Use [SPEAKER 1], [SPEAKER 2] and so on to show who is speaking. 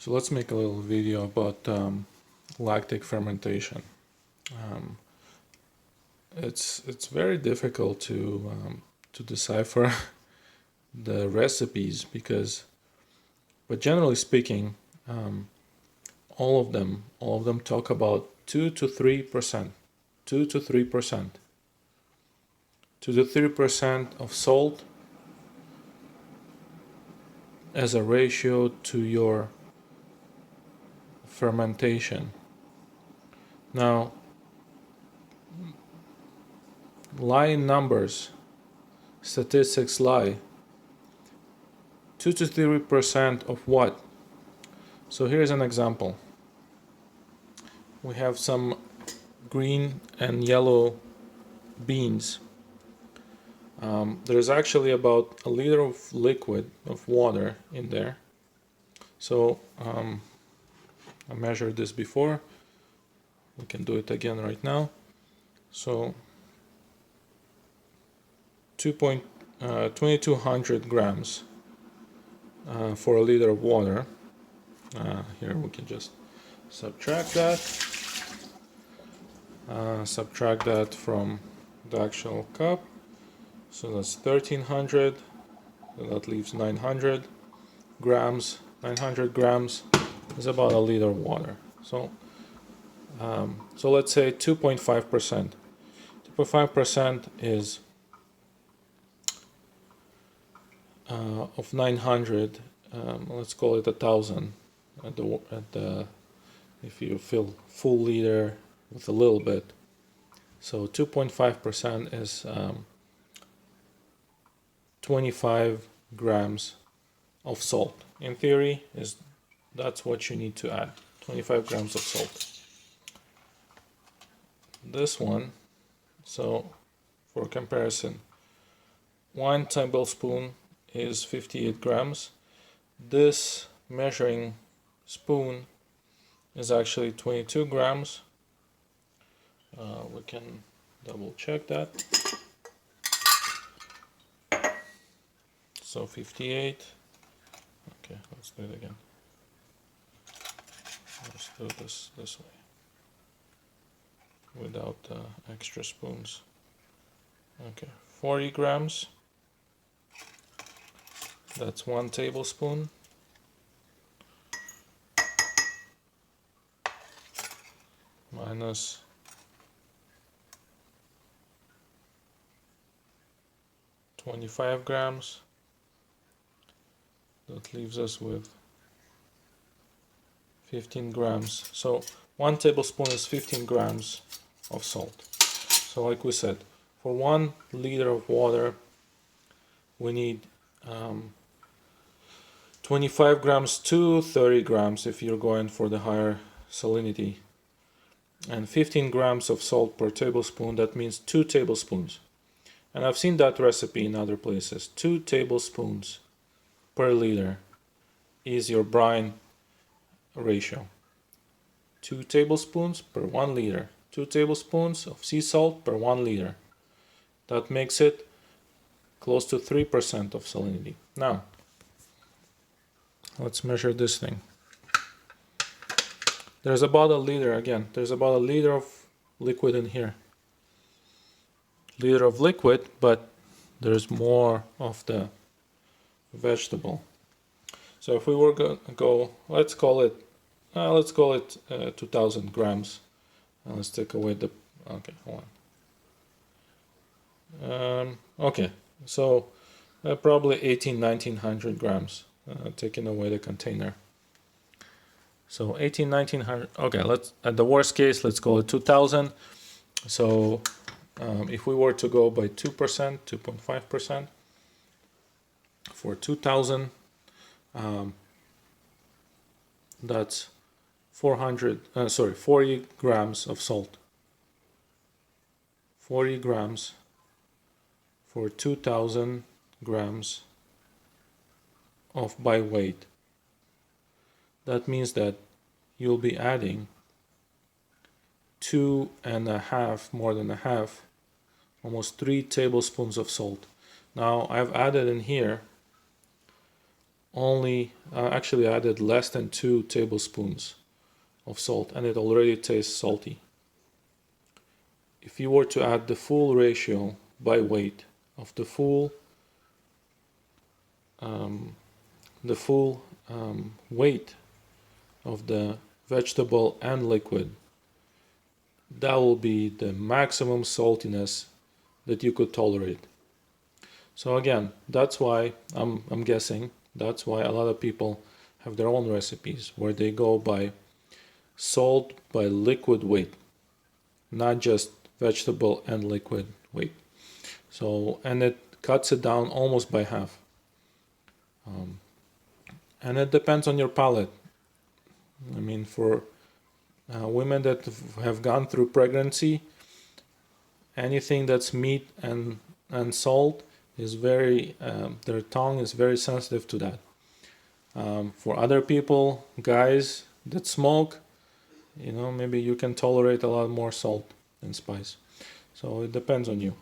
[SPEAKER 1] So let's make a little video about lactic fermentation. Um, it's very difficult to decipher the recipes but generally speaking, um, all of them talk about 2 to 3%, 2 to 3%, 2 to 3% of salt as a ratio to your fermentation. Now, lie in numbers, statistics lie. 2 to 3% of what? So here's an example. We have some green and yellow beans. There's actually about a liter of liquid of water in there. So I measured this before. We can do it again right now. So 2,200 grams for a liter of water. Here we can just subtract that. Subtract that from the actual cup. So that's 1,300. So that leaves 900 grams. 900 grams is about a liter of water. So let's say 2.5%. 2.5% is of 900. Let's call it 1,000 at the if you fill full liter with a little bit. So 2.5% is 25 grams of salt. In theory, that's what you need to add, 25 grams of salt. This one, so for comparison, 1 tablespoon is 58 grams. This measuring spoon is actually 22 grams. We can double check that. So 58. Okay, let's do it again. Let's do this way without extra spoons. Okay, 40 grams. That's 1 tablespoon. Minus 25 grams. That leaves us with 15 grams. So 1 tablespoon is 15 grams of salt. So like we said, for 1 liter of water, we need 25 grams to 30 grams if you're going for the higher salinity. And 15 grams of salt per tablespoon, that means 2 tablespoons. And I've seen that recipe in other places. 2 tablespoons per liter is your brine ratio. 2 tablespoons per 1 liter. 2 tablespoons of sea salt per 1 liter. That makes it close to 3% of salinity. Now, let's measure this thing. There's about a liter, again, there's about a liter of liquid in here. Liter of liquid, but there's more of the vegetable. So if we were going to go, let's call it 2,000 grams. And let's take away the, okay, hold on. Okay, so probably 1900 grams, taking away the container. So 1900, okay, let's, at the worst case, let's call it 2,000. So if we were to go by 2%, 2.5%, for 2,000, that's 40 grams of salt. 40 grams for 2,000 grams of by weight. That means that you'll be adding 2.5, more than a half, almost 3 tablespoons of salt. Now I've added in here only actually added less than 2 tablespoons of salt, and it already tastes salty. If you were to add the full ratio by weight of the full weight of the vegetable and liquid, that will be the maximum saltiness that you could tolerate. So again, that's why I'm guessing that's why a lot of people have their own recipes where they go by salt by liquid weight, not just vegetable and liquid weight. So, and it cuts it down almost by half. And it depends on your palate. I mean, for women that have gone through pregnancy, anything that's meat and salt is very, their tongue is very sensitive to that. For other people, guys that smoke, maybe you can tolerate a lot more salt and spice. So it depends on you.